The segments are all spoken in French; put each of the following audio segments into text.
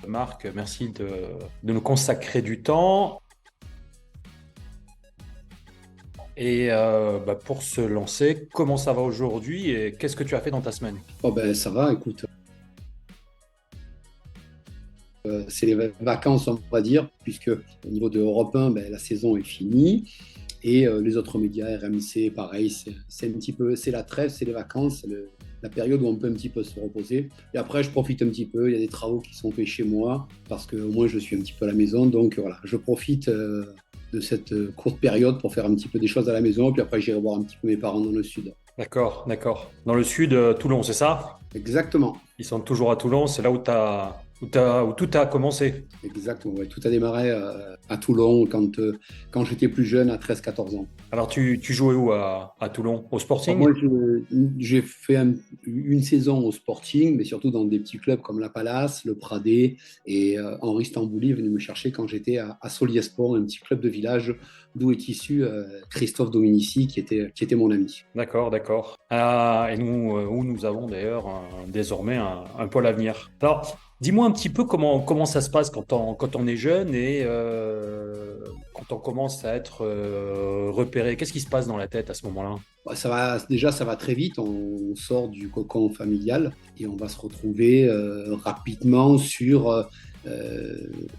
Marc, merci de nous consacrer du temps. Et pour se lancer, comment ça va aujourd'hui et qu'est-ce que tu as fait dans ta semaine? Oh ben ça va, écoute, c'est les vacances on va dire, puisque au niveau de Europe 1, ben, la saison est finie et les autres médias, RMC, pareil, c'est un petit peu, c'est la trêve, c'est les vacances, la période où on peut un petit peu se reposer. Et après, je profite un petit peu, il y a des travaux qui sont faits chez moi, parce qu'au moins je suis un petit peu à la maison, donc voilà, je profite de cette courte période pour faire un petit peu des choses à la maison, puis après j'irai voir un petit peu mes parents dans le sud. D'accord, d'accord. Dans le sud, Toulon, c'est ça? Exactement. Ils sont toujours à Toulon, c'est là où tout a commencé. Exactement, ouais. Tout a démarré à Toulon quand j'étais plus jeune, à 13 14 ans. Alors, tu jouais où à Toulon? Au Alors Sporting? moi, j'ai fait une saison au Sporting, mais surtout dans des petits clubs comme la Palace, le Pradé, et Henri Stambouli est venu me chercher quand j'étais à Soliesport, un petit club de village d'où est issu Christophe Dominici, qui était mon ami. D'accord, d'accord. Ah, et nous, où nous avons d'ailleurs désormais un pôle à venir. Alors, dis-moi un petit peu comment ça se passe quand on est jeune et quand on commence à être repéré. Qu'est-ce qui se passe dans la tête à ce moment-là? Bah, déjà, ça va très vite. On sort du cocon familial et on va se retrouver rapidement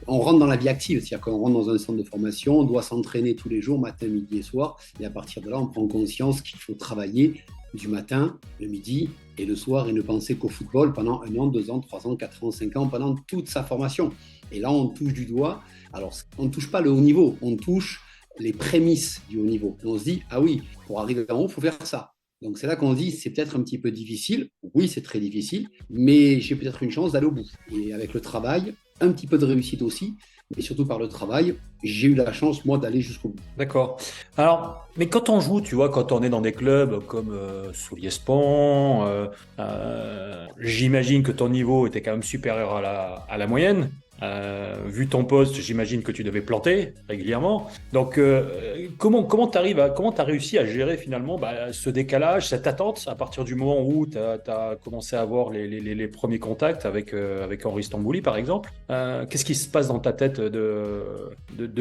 on rentre dans la vie active, c'est-à-dire qu'on rentre dans un centre de formation, on doit s'entraîner tous les jours, matin, midi et soir. Et à partir de là, on prend conscience qu'il faut travailler du matin, le midi et le soir et ne penser qu'au football pendant 1 an, 2 ans, 3 ans, 4 ans, 5 ans, pendant toute sa formation. Et là, on touche du doigt. Alors, on ne touche pas le haut niveau, on touche les prémices du haut niveau. Et on se dit, ah oui, pour arriver en haut, il faut faire ça. Donc c'est là qu'on se dit, c'est peut-être un petit peu difficile. Oui, c'est très difficile, mais j'ai peut-être une chance d'aller au bout. Et avec le travail, un petit peu de réussite aussi, mais surtout par le travail, j'ai eu la chance, moi, d'aller jusqu'au bout. D'accord. Alors, mais quand on joue, tu vois, quand on est dans des clubs comme Souliespont, j'imagine que ton niveau était quand même supérieur à la moyenne. Vu ton poste, j'imagine que tu devais planter régulièrement. Donc, comment t'as réussi à gérer finalement ce décalage, cette attente à partir du moment où tu as commencé à avoir les premiers contacts avec Henri Stambouli, par exemple? Qu'est-ce qui se passe dans ta tête de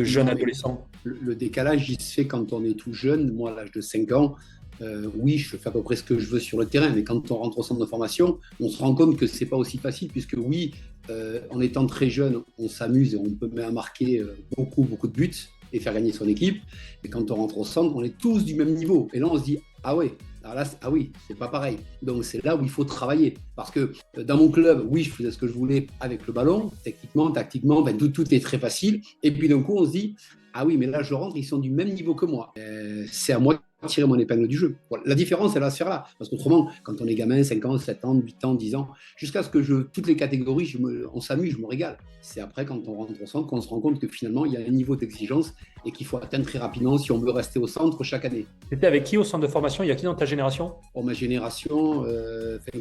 jeune Non, mais adolescent? le décalage, il se fait quand on est tout jeune. Moi, à l'âge de 5 ans, oui, je fais à peu près ce que je veux sur le terrain. Mais quand on rentre au centre de formation, on se rend compte que c'est pas aussi facile, puisque oui, en étant très jeune, on s'amuse et on peut même marquer beaucoup, beaucoup de buts et faire gagner son équipe. Mais quand on rentre au centre, on est tous du même niveau. Et là, on se dit, ah ouais, alors là, ah oui, c'est pas pareil. Donc c'est là où il faut travailler. Parce que dans mon club, oui, je faisais ce que je voulais avec le ballon, techniquement, tactiquement, ben, tout est très facile. Et puis d'un coup, on se dit, ah oui, mais là, je rentre, ils sont du même niveau que moi. C'est à moi de tirer mon épingle du jeu. Voilà. La différence, elle va se faire là. Parce qu'autrement, quand on est gamin, 5 ans, 7 ans, 8 ans, 10 ans, jusqu'à ce que toutes les catégories, on s'amuse, je me régale. C'est après, quand on rentre au centre, qu'on se rend compte que finalement, il y a un niveau d'exigence et qu'il faut atteindre très rapidement si on veut rester au centre chaque année. T'étais avec qui au centre de formation? Il y a qui dans ta génération? Pour ma génération,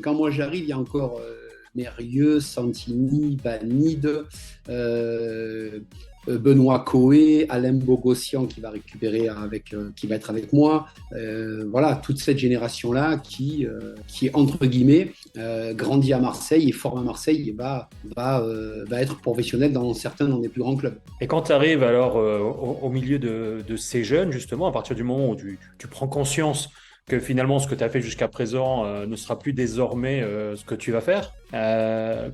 quand moi j'arrive, il y a encore Mérieux, Santini, Banide, euh, Benoît Coé, Alain Bogossian qui va être avec moi. Voilà, toute cette génération-là qui est entre guillemets grandit à Marseille et forme à Marseille et va être professionnel dans des plus grands clubs. Et quand tu arrives alors au milieu de ces jeunes, justement, à partir du moment où tu prends conscience que finalement ce que tu as fait jusqu'à présent ne sera plus désormais ce que tu vas faire,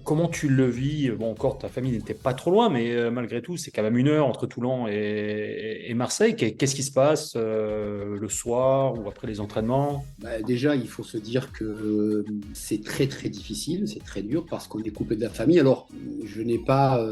comment tu le vis? Bon, encore ta famille n'était pas trop loin, mais malgré tout, c'est quand même 1 heure entre Toulon et Marseille. Qu'est-ce qui se passe le soir ou après les entraînements? Bah, déjà, il faut se dire que c'est très très difficile, c'est très dur parce qu'on est coupé de la famille. Alors, je n'ai pas,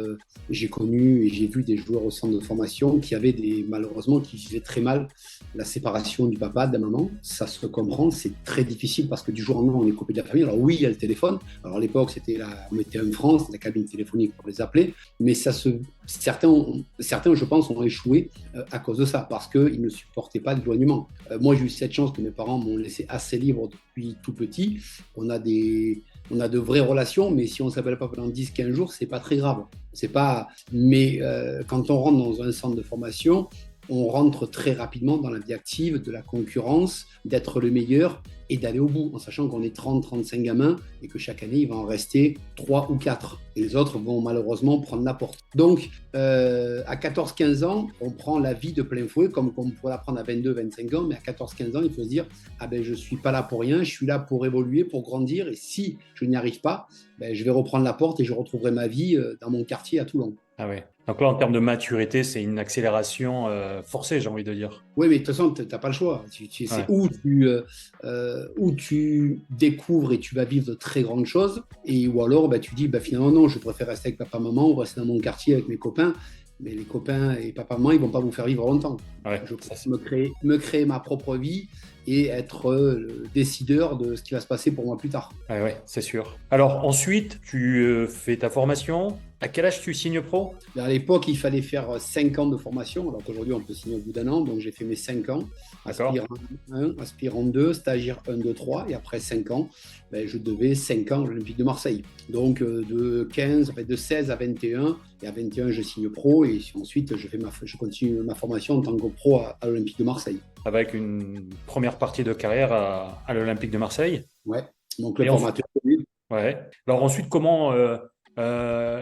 j'ai connu et j'ai vu des joueurs au centre de formation qui avaient malheureusement, qui vivaient très mal la séparation du papa, de la maman. Ça se comprend, c'est très difficile parce que du jour au lendemain, on est coupé de la famille. Alors oui, il y a le téléphone. Alors à l'époque, on mettait un franc, c'était la cabine téléphonique pour les appeler, mais certains, je pense, ont échoué à cause de ça parce qu'ils ne supportaient pas l'éloignement. Moi, j'ai eu cette chance que mes parents m'ont laissé assez libre depuis tout petit. On a de vraies relations, mais si on ne s'appelle pas pendant 10 15 jours, c'est pas très grave. C'est pas. Mais quand on rentre dans un centre de formation, on rentre très rapidement dans la vie active, de la concurrence, d'être le meilleur et d'aller au bout, en sachant qu'on est 30-35 gamins et que chaque année, il va en rester 3 ou 4. Et les autres vont malheureusement prendre la porte. Donc, à 14-15 ans, on prend la vie de plein fouet, comme on pourrait la prendre à 22-25 ans, mais à 14-15 ans, il faut se dire, ah ben, je ne suis pas là pour rien, je suis là pour évoluer, pour grandir, et si je n'y arrive pas, ben, je vais reprendre la porte et je retrouverai ma vie dans mon quartier à Toulon. Ah ouais. Donc là, en termes de maturité, c'est une accélération forcée, j'ai envie de dire. Oui, mais de toute façon, tu n'as pas le choix. C'est Ouais. où tu découvres et tu vas vivre de très grandes choses, et ou alors bah, tu dis bah, finalement non, je préfère rester avec papa-maman ou rester dans mon quartier avec mes copains. Mais les copains et papa-maman, ils ne vont pas vous faire vivre longtemps. Ouais, Je ça, préfère me créer ma propre vie et être le décideur de ce qui va se passer pour moi plus tard. ouais, ouais, c'est sûr. Alors ensuite, tu fais ta formation. À quel âge tu signes pro? À l'époque, il fallait faire 5 ans de formation, alors qu'aujourd'hui, on peut signer au bout d'un an. Donc, j'ai fait mes 5 ans, D'accord. aspirant 1, aspirant 2, stagiaire 1, 2, 3. Et après 5 ans, ben, je devais 5 ans à l'Olympique de Marseille. Donc, de 16 à 21. Et à 21, je signe pro. Et ensuite, je continue ma formation en tant que pro à l'Olympique de Marseille. Avec une première partie de carrière à l'Olympique de Marseille. Ouais. Donc, le Et ensuite, formateur. ouais. Alors ensuite, comment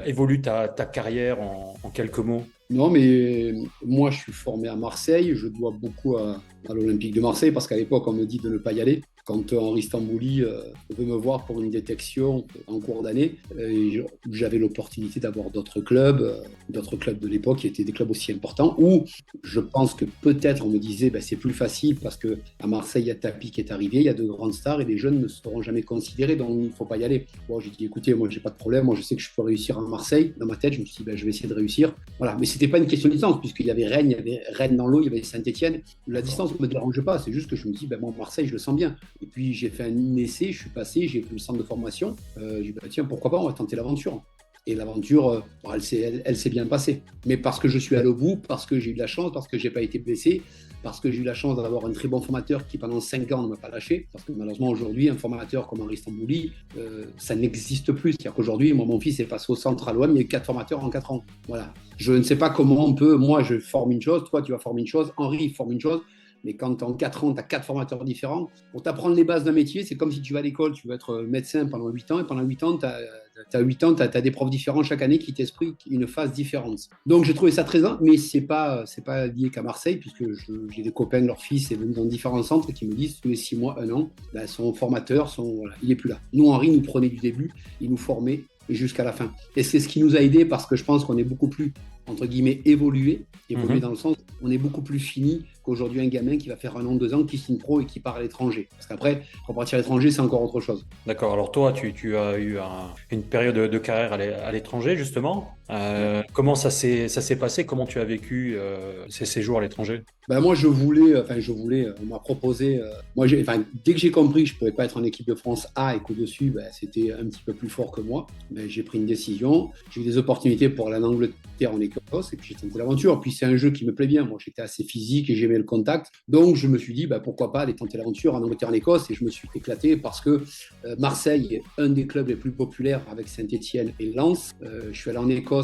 évolue ta carrière en quelques mots? Non, mais moi, je suis formé à Marseille. Je dois beaucoup à l'Olympique de Marseille parce qu'à l'époque, on me dit de ne pas y aller. Quand Henri Stambouli veut me voir pour une détection en cours d'année, j'avais l'opportunité d'avoir d'autres clubs de l'époque qui étaient des clubs aussi importants, où je pense que peut-être on me disait ben, c'est plus facile parce qu'à Marseille, il y a Tapi qui est arrivé, il y a de grandes stars et les jeunes ne seront jamais considérés, donc il ne faut pas y aller. Bon, j'ai dit écoutez, moi, j'ai pas de problème, moi, je sais que je peux réussir à Marseille. Dans ma tête, je me suis dit ben, je vais essayer de réussir. Voilà, mais c'était pas une question de distance, puisqu'il y avait Rennes, il y avait Rennes dans l'eau, il y avait Saint-Etienne. La distance ne me dérange pas, c'est juste que je me dis, ben, moi, Marseille, je le sens bien. Et puis, j'ai fait un essai, je suis passé, j'ai fait le centre de formation. J'ai dit, ben, tiens, pourquoi pas, on va tenter l'aventure. Et l'aventure, elle s'est bien passée. Mais parce que je suis allé au bout, parce que j'ai eu de la chance, parce que j'ai pas été blessé, parce que j'ai eu la chance d'avoir un très bon formateur qui, pendant 5 ans, ne m'a pas lâché. Parce que malheureusement, aujourd'hui, un formateur comme Henri Stambouli, ça n'existe plus. C'est-à-dire qu'aujourd'hui, moi, mon fils est passé au centre à l'OM, il y a eu 4 formateurs en 4 ans. Voilà. Je ne sais pas comment on peut. Moi, je forme une chose, toi, tu vas former une chose, Henri forme une chose. Mais quand en 4 ans, tu as 4 formateurs différents, pour t'apprendre les bases d'un métier, c'est comme si tu vas à l'école, tu veux être médecin pendant 8 ans, et pendant 8 ans, tu as des profs différents chaque année qui t'expliquent une phase différente. Donc j'ai trouvé ça très bien, mais c'est pas lié qu'à Marseille, puisque j'ai des copains, leur fils est venu dans différents centres qui me disent tous les 6 mois, 1 an, ben, son formateur, voilà, il n'est plus là. Nous, Henri nous prenait du début, il nous formait jusqu'à la fin. Et c'est ce qui nous a aidés parce que je pense qu'on est beaucoup plus, entre guillemets, évolué dans le sens, on est beaucoup plus fini qu'aujourd'hui un gamin qui va faire 1 an, 2 ans, qui signe pro et qui part à l'étranger. Parce qu'après, pour partir à l'étranger, c'est encore autre chose. D'accord. Alors toi, tu as eu une période de carrière à l'étranger, justement. Comment ça s'est passé? Comment tu as vécu ces séjours à l'étranger? Ben moi, on m'a proposé, dès que j'ai compris que je ne pouvais pas être en équipe de France A et qu'au-dessus, ben, c'était un petit peu plus fort que moi, ben, j'ai pris une décision. J'ai eu des opportunités pour aller en Angleterre, en Écosse, et puis j'ai tenté l'aventure. Puis c'est un jeu qui me plaît bien. Moi, j'étais assez physique et j'aimais le contact. Donc, je me suis dit, ben, pourquoi pas aller tenter l'aventure en Angleterre, en Écosse, et je me suis éclaté parce que Marseille est un des clubs les plus populaires avec Saint-Etienne et Lens. Je suis allé en Écosse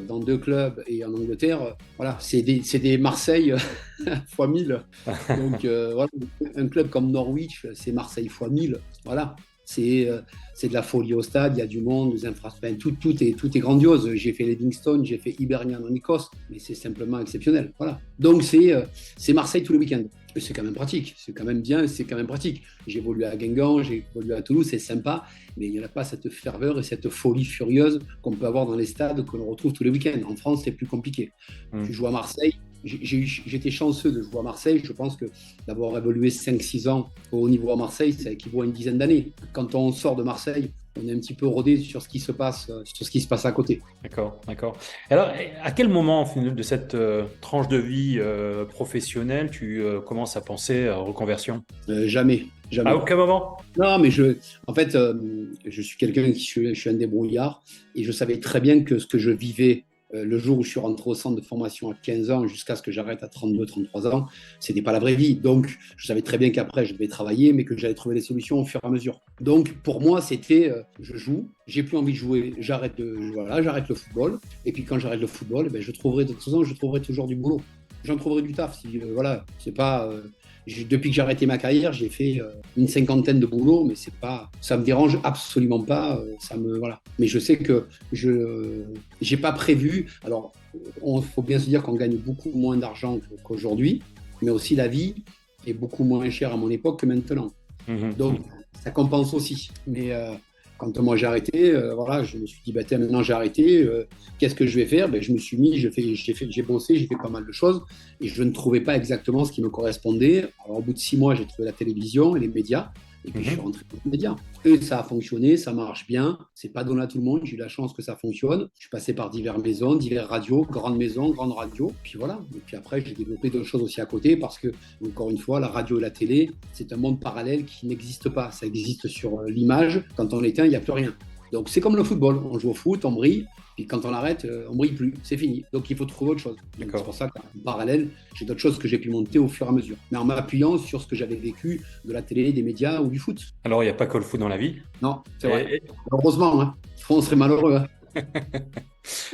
dans 2 clubs et en Angleterre, voilà, c'est des Marseille fois 1000. Donc voilà, un club comme Norwich, c'est Marseille fois 1000. Voilà, c'est de la folie au stade, il y a du monde, des infrastructures, tout est grandiose. J'ai fait Livingston, j'ai fait Hibernian en Écosse, mais c'est simplement exceptionnel. Voilà. Donc c'est Marseille tous les week-ends. Et c'est quand même pratique, c'est quand même bien, c'est quand même pratique. J'ai évolué à Guingamp, j'ai évolué à Toulouse, c'est sympa, mais il n'y a pas cette ferveur et cette folie furieuse qu'on peut avoir dans les stades que l'on retrouve tous les week-ends. En France, c'est plus compliqué. Tu joues à Marseille, j'étais chanceux de jouer à Marseille. Je pense que d'avoir évolué 5-6 ans au haut niveau à Marseille, ça équivaut à une dizaine d'années. Quand on sort de Marseille, on est un petit peu rodé sur ce qui se passe à côté. D'accord, d'accord. Alors, à quel moment de cette tranche de vie professionnelle tu commences à penser à reconversion? Jamais, jamais. À aucun moment? Non, mais en fait, je suis quelqu'un je suis un débrouillard et je savais très bien que ce que je vivais le jour où je suis rentré au centre de formation à 15 ans jusqu'à ce que j'arrête à 32-33 ans, c'était pas la vraie vie. Donc, je savais très bien qu'après, je devais travailler, mais que j'allais trouver des solutions au fur et à mesure. Donc, pour moi, c'était je joue, j'ai plus envie de jouer, j'arrête le football. Et puis, quand j'arrête le football, ben, de toute façon, je trouverai toujours du boulot. j'en trouverai du taf. Si, voilà, c'est pas. Depuis que j'ai arrêté ma carrière, j'ai fait une cinquantaine de boulots, mais c'est pas, ça me dérange absolument pas. Ça me, voilà. Mais je sais que je j'ai pas prévu. Alors, il faut bien se dire qu'on gagne beaucoup moins d'argent qu'aujourd'hui, mais aussi la vie est beaucoup moins chère à mon époque que maintenant. Donc, ça compense aussi. Mais quand moi j'ai arrêté, voilà, je me suis dit, bah, tiens, maintenant j'ai arrêté, qu'est-ce que je vais faire? Ben, je me suis mis, j'ai bossé, j'ai fait pas mal de choses et je ne trouvais pas exactement ce qui me correspondait. Alors, au bout de 6 mois, j'ai trouvé la télévision et les médias. Et puis, je suis rentré dans les médias. Et ça a fonctionné, ça marche bien. C'est pas donné à tout le monde. J'ai eu la chance que ça fonctionne. Je suis passé par diverses maisons, diverses radios, grandes maisons, grandes radios. Puis voilà. Et puis après, j'ai développé d'autres choses aussi à côté parce que, encore une fois, la radio et la télé, c'est un monde parallèle qui n'existe pas. Ça existe sur l'image. Quand on l'éteint, il n'y a plus rien. Donc c'est comme le football. On joue au foot, on brille. Puis quand on l'arrête, on ne brille plus. C'est fini. Donc il faut trouver autre chose. C'est pour ça qu'en parallèle, j'ai d'autres choses que j'ai pu monter au fur et à mesure. Mais en m'appuyant sur ce que j'avais vécu de la télé, des médias ou du foot. Alors, il n'y a pas que le foot dans la vie. Non, c'est vrai. Heureusement, hein. On serait malheureux. Hein.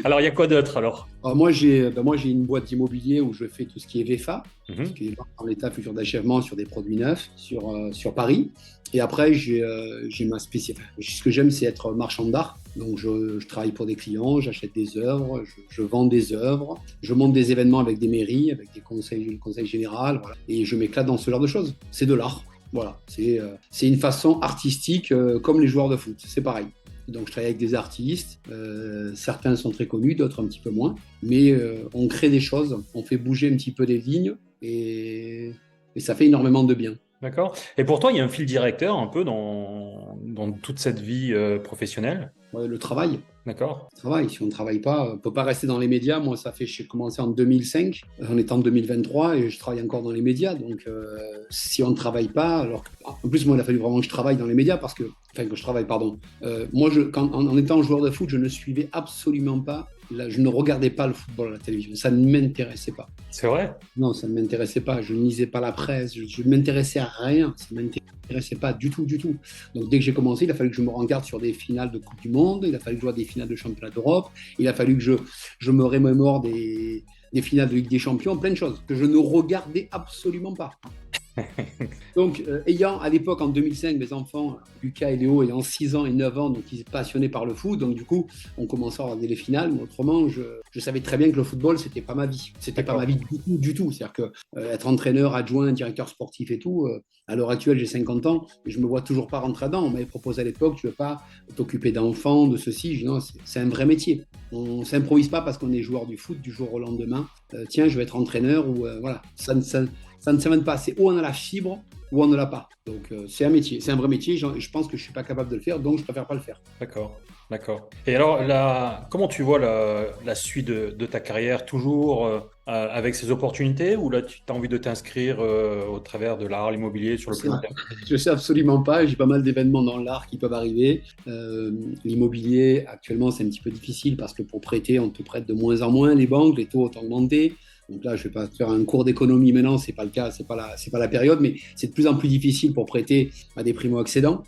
Alors, il y a quoi d'autre alors? Alors, moi, j'ai une boîte d'immobilier où je fais tout ce qui est VFA, ce qui est en état futur d'achèvement sur des produits neufs sur Paris. Et après, j'ai ma spécialité. Ce que j'aime, c'est être marchand d'art. Donc, je travaille pour des clients, j'achète des œuvres, je vends des œuvres, je monte des événements avec des mairies, avec le conseil général, voilà. Et je m'éclate dans ce genre de choses. C'est de l'art. Voilà, c'est une façon artistique comme les joueurs de foot. C'est pareil. Donc, je travaille avec des artistes. Certains sont très connus, d'autres un petit peu moins. Mais on crée des choses, on fait bouger un petit peu les lignes et ça fait énormément de bien. D'accord. Et pour toi, il y a un fil directeur un peu dans toute cette vie professionnelle? Ouais, le travail. D'accord. Le travail. Si on ne travaille pas, on ne peut pas rester dans les médias. Moi, j'ai commencé en 2005. On est en 2023 et je travaille encore dans les médias. Donc, si on ne travaille pas, alors en plus, moi, il a fallu vraiment que je travaille dans les médias parce que, enfin, que je travaille, pardon. Moi, en étant joueur de foot, je ne suivais absolument pas. Je ne regardais pas le football à la télévision. Ça ne m'intéressait pas. C'est vrai? Non, ça ne m'intéressait pas. Je ne lisais pas la presse. Je ne m'intéressais à rien. Ça ne m'intéressait pas du tout, du tout. Donc, dès que j'ai commencé, il a fallu que je me regarde sur des finales de Coupe du Monde. Il a fallu que je vois des finales de Championnat d'Europe. Il a fallu que je me remémore des finales de Ligue des Champions, plein de choses que je ne regardais absolument pas. Donc, ayant à l'époque, en 2005, mes enfants, Lucas et Léo, ayant 6 ans et 9 ans, donc ils étaient passionnés par le foot, donc du coup, on commençait à regarder les finales, mais autrement, je savais très bien que le football, c'était pas ma vie. C'était pas ma vie du tout, du tout. C'est-à-dire que être entraîneur, adjoint, directeur sportif et tout, à l'heure actuelle, j'ai 50 ans, et je me vois toujours pas rentrer dedans. On m'avait proposé à l'époque, tu veux pas t'occuper d'enfants, de ceci. Je dis non, c'est un vrai métier. On s'improvise pas parce qu'on est joueur du foot du jour au lendemain. Tiens, je vais être entraîneur, ou voilà. Ça ne s'invente pas. C'est où on a la fibre ou on ne l'a pas. Donc, c'est un métier, c'est un vrai métier. Je pense que je ne suis pas capable de le faire, donc je préfère pas le faire. D'accord, d'accord. Et alors, comment tu vois la suite de ta carrière? Toujours avec ces opportunités ou là, tu as envie de t'inscrire au travers de l'art, l'immobilier sur le plus long terme? Je sais absolument pas. J'ai pas mal d'événements dans l'art qui peuvent arriver. L'immobilier, actuellement, c'est un petit peu difficile parce que pour prêter, on te prête de moins en moins. Les banques, les taux ont augmenté. Donc là, je ne vais pas faire un cours d'économie maintenant, ce n'est pas le cas, ce n'est pas la période, mais c'est de plus en plus difficile pour prêter à des primo-accédants.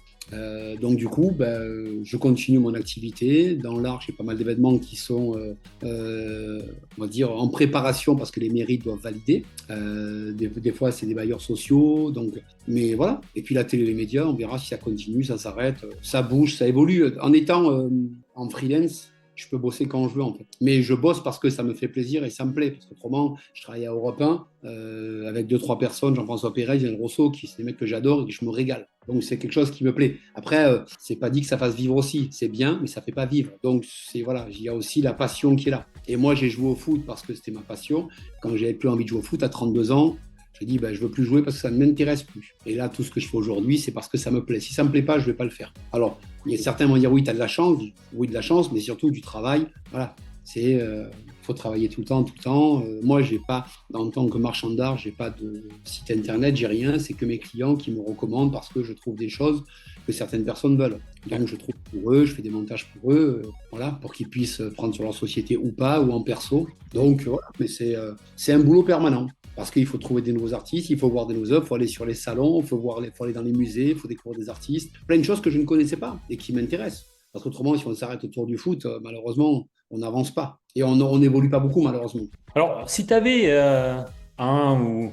Donc du coup, je continue mon activité. Dans l'art, j'ai pas mal d'événements qui sont, on va dire, en préparation parce que les mairies doivent valider. Des fois, c'est des bailleurs sociaux. Donc, mais voilà. Et puis la télé et les médias, on verra si ça continue, ça s'arrête, ça bouge, ça évolue. En étant en freelance, je peux bosser quand je veux en fait. Mais je bosse parce que ça me fait plaisir et ça me plaît. Parce qu'autrement, je travaille à Europe 1 avec 2-3 personnes, Jean-François Pérez, Yann Rousseau, qui sont des mecs que j'adore et que je me régale. Donc c'est quelque chose qui me plaît. Après, c'est pas dit que ça fasse vivre aussi. C'est bien, mais ça fait pas vivre. Donc c'est voilà, il y a aussi la passion qui est là. Et moi, j'ai joué au foot parce que c'était ma passion. Quand j'avais plus envie de jouer au foot à 32 ans, j'ai dit, je veux plus jouer parce que ça ne m'intéresse plus. Et là, tout ce que je fais aujourd'hui, c'est parce que ça me plaît. Si ça me plaît pas, je vais pas le faire. Alors, il y a certains vont dire, oui, tu as de la chance. Oui, de la chance, mais surtout du travail. Voilà, c'est faut travailler tout le temps, tout le temps. Moi, j'ai pas, en tant que marchand d'art, j'ai pas de site internet, j'ai rien. C'est que mes clients qui me recommandent parce que je trouve des choses que certaines personnes veulent. Donc, je trouve pour eux, je fais des montages pour eux, voilà, pour qu'ils puissent prendre sur leur société ou pas, ou en perso. Donc, voilà, mais c'est un boulot permanent. Parce qu'il faut trouver des nouveaux artistes, il faut voir des nouveaux œuvres, il faut aller sur les salons, il faut aller dans les musées, il faut découvrir des artistes. Plein de choses que je ne connaissais pas et qui m'intéressent. Parce qu'autrement, si on s'arrête autour du foot, malheureusement, on n'avance pas. Et on n'évolue pas beaucoup, malheureusement. Alors, si tu avais un ou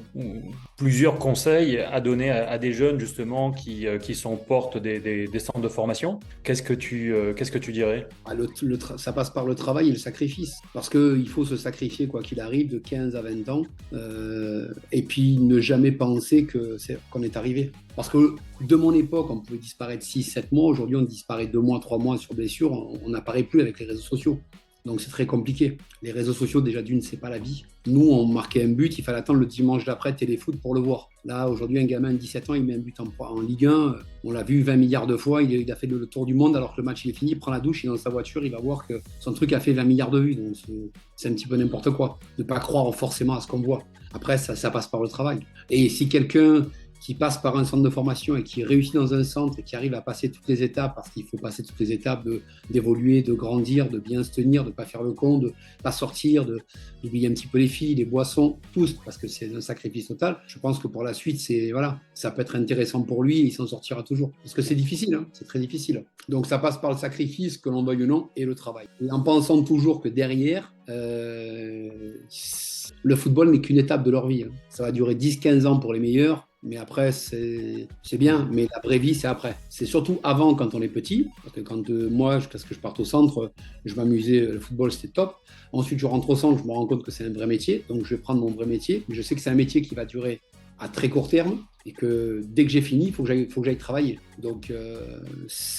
plusieurs conseils à donner à des jeunes justement qui sont portes des centres de formation, qu'est-ce que tu dirais? Ah, ça passe par le travail et le sacrifice. Parce qu'il faut se sacrifier, quoi qu'il arrive, de 15 à 20 ans. Et puis ne jamais penser qu'on est arrivé. Parce que de mon époque, on pouvait disparaître 6, 7 mois. Aujourd'hui, on disparaît 2 mois, 3 mois sur blessure. On n'apparaît plus avec les réseaux sociaux. Donc c'est très compliqué. Les réseaux sociaux, déjà d'une, c'est pas la vie. Nous, on marquait un but, il fallait attendre le dimanche d'après téléfoot pour le voir. Là, aujourd'hui, un gamin de 17 ans, il met un but en Ligue 1. On l'a vu 20 milliards de fois. Il a fait le tour du monde alors que le match il est fini. Il prend la douche, il est dans sa voiture, il va voir que son truc a fait 20 milliards de vues. Donc c'est un petit peu n'importe quoi. De ne pas croire forcément à ce qu'on voit. Après, ça passe par le travail. Et si quelqu'un qui passe par un centre de formation et qui réussit dans un centre et qui arrive à passer toutes les étapes, parce qu'il faut passer toutes les étapes d'évoluer, de grandir, de bien se tenir, de ne pas faire le con, de ne pas sortir, d'oublier un petit peu les filles, les boissons, tous, parce que c'est un sacrifice total. Je pense que pour la suite, ça peut être intéressant pour lui et il s'en sortira toujours. Parce que c'est difficile, hein, c'est très difficile. Donc ça passe par le sacrifice, que l'on veuille ou non, et le travail. Et en pensant toujours que derrière, le football n'est qu'une étape de leur vie. Hein. Ça va durer 10-15 ans pour les meilleurs. Mais après, c'est bien. Mais la vraie vie, c'est après. C'est surtout avant, quand on est petit. Parce que quand moi, jusqu'à ce que je parte au centre, je m'amusais. Le football, c'était top. Ensuite, je rentre au centre, je me rends compte que c'est un vrai métier. Donc, je vais prendre mon vrai métier. Mais je sais que c'est un métier qui va durer à très court terme. Et que dès que j'ai fini, il faut que j'aille travailler. Donc,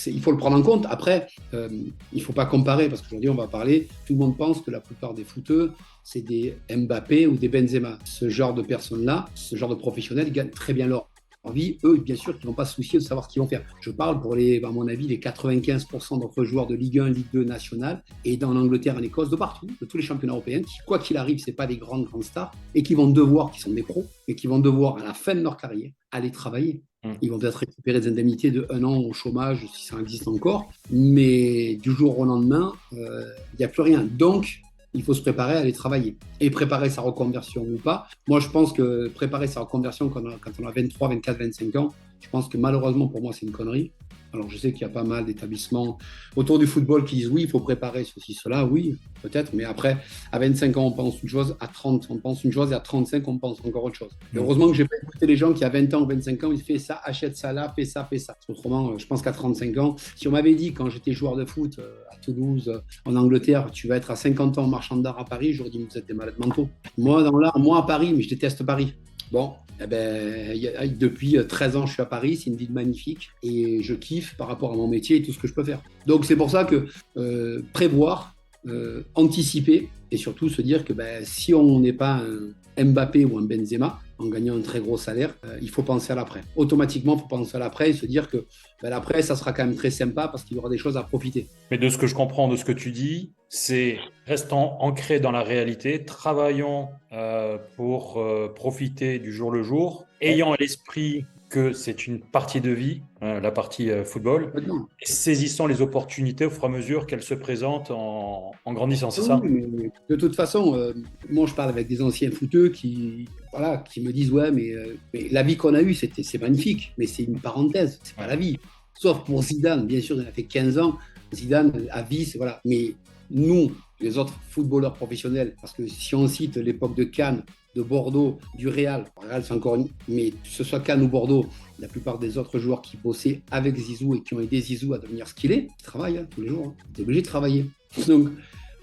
il faut le prendre en compte. Après, il ne faut pas comparer. Parce qu'aujourd'hui, on va parler. Tout le monde pense que la plupart des footeux, c'est des Mbappé ou des Benzema. Ce genre de personnes-là, ce genre de professionnels, ils gagnent très bien leur vie. Eux, bien sûr, qui n'ont pas souci de savoir ce qu'ils vont faire. Je parle pour à mon avis, les 95% d'entre joueurs de Ligue 1, Ligue 2 nationale et dans l'Angleterre, en Écosse, de partout, de tous les championnats européens, qui, quoi qu'il arrive, c'est pas des grandes stars et qui vont devoir, qui sont des pros, et qui vont devoir, à la fin de leur carrière, aller travailler. Ils vont peut-être récupérer des indemnités de 1 an au chômage, si ça existe encore, mais du jour au lendemain, il n'y a plus rien. Donc, il faut se préparer à aller travailler et préparer sa reconversion ou pas. Moi, je pense que préparer sa reconversion quand on a 23, 24, 25 ans, je pense que malheureusement pour moi, c'est une connerie. Alors, je sais qu'il y a pas mal d'établissements autour du football qui disent oui, il faut préparer ceci, cela, oui, peut-être, mais après, à 25 ans, on pense une chose, à 30, on pense une chose, et à 35, on pense encore autre chose. Et heureusement que je n'ai pas écouté les gens qui, à 20 ans ou 25 ans, ils font ça, achète ça là, fais ça, fais ça. Autrement, je pense qu'à 35 ans, si on m'avait dit quand j'étais joueur de foot à Toulouse, en Angleterre, tu vas être à 50 ans marchand d'art à Paris, j'aurais dit, vous êtes des malades mentaux. Moi, dans l'art, moi à Paris, mais je déteste Paris. Bon, eh ben, depuis 13 ans, je suis à Paris, c'est une ville magnifique et je kiffe par rapport à mon métier et tout ce que je peux faire. Donc c'est pour ça que prévoir, anticiper et surtout se dire que si on n'est pas un Mbappé ou un Benzema, en gagnant un très gros salaire, il faut penser à l'après. Automatiquement, il faut penser à l'après et se dire que l'après, ça sera quand même très sympa parce qu'il y aura des choses à profiter. Mais de ce que je comprends de ce que tu dis, c'est restant ancré dans la réalité, travaillant pour profiter du jour le jour, ayant à l'esprit que c'est une partie de vie, la partie football, Maintenant, et saisissant les opportunités au fur et à mesure qu'elles se présentent en grandissant, c'est oui, ça? mais de toute façon, moi je parle avec des anciens footeux qui me disent ouais, mais la vie qu'on a eue, c'est magnifique, mais c'est une parenthèse, c'est pas la vie. Sauf pour Zidane, bien sûr, il a fait 15 ans. Zidane, à vie, c'est voilà. Mais nous, les autres footballeurs professionnels, parce que si on cite l'époque de Cannes, de Bordeaux, du Real, le Real c'est encore, mais que ce soit Cannes ou Bordeaux, la plupart des autres joueurs qui bossaient avec Zizou et qui ont aidé Zizou à devenir ce qu'il est, ils travaillent tous les jours. Ils sont obligés de travailler.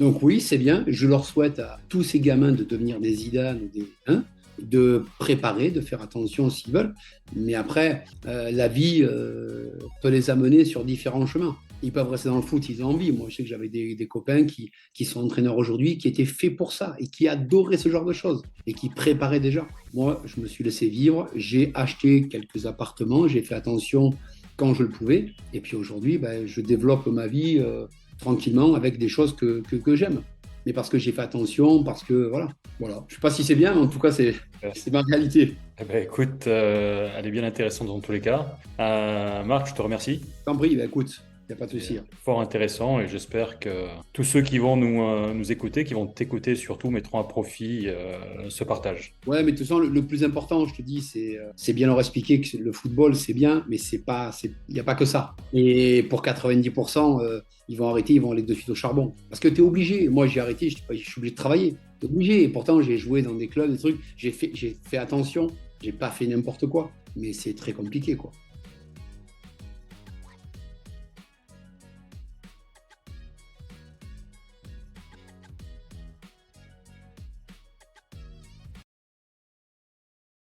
Donc oui, c'est bien. Je leur souhaite à tous ces gamins de devenir des Zidane ou de préparer, de faire attention s'ils veulent. Mais après, la vie peut les amener sur différents chemins. Ils peuvent rester dans le foot s'ils ont envie. Moi, je sais que j'avais des copains qui sont entraîneurs aujourd'hui, qui étaient faits pour ça et qui adoraient ce genre de choses et qui préparaient déjà. Moi, je me suis laissé vivre. J'ai acheté quelques appartements. J'ai fait attention quand je le pouvais. Et puis aujourd'hui, je développe ma vie tranquillement avec des choses que j'aime. Mais parce que j'ai fait attention, parce que voilà. Je ne sais pas si c'est bien, mais en tout cas, c'est ma réalité. Eh ben, écoute, elle est bien intéressante dans tous les cas. Marc, je te remercie. T'en prie, écoute, il n'y a pas de souci. Fort intéressant et j'espère que tous ceux qui vont nous écouter, qui vont t'écouter surtout, mettront à profit ce partage. Ouais, mais de toute façon, le plus important, je te dis, c'est bien leur expliquer que le football, c'est bien, mais il n'y a pas que ça. Et pour 90%, ils vont arrêter, ils vont aller de suite au charbon. Parce que tu es obligé. Moi, j'ai arrêté, je suis obligé de travailler. T'es obligé. Et pourtant, j'ai joué dans des clubs, des trucs. J'ai fait attention. J'ai pas fait n'importe quoi. Mais c'est très compliqué, quoi.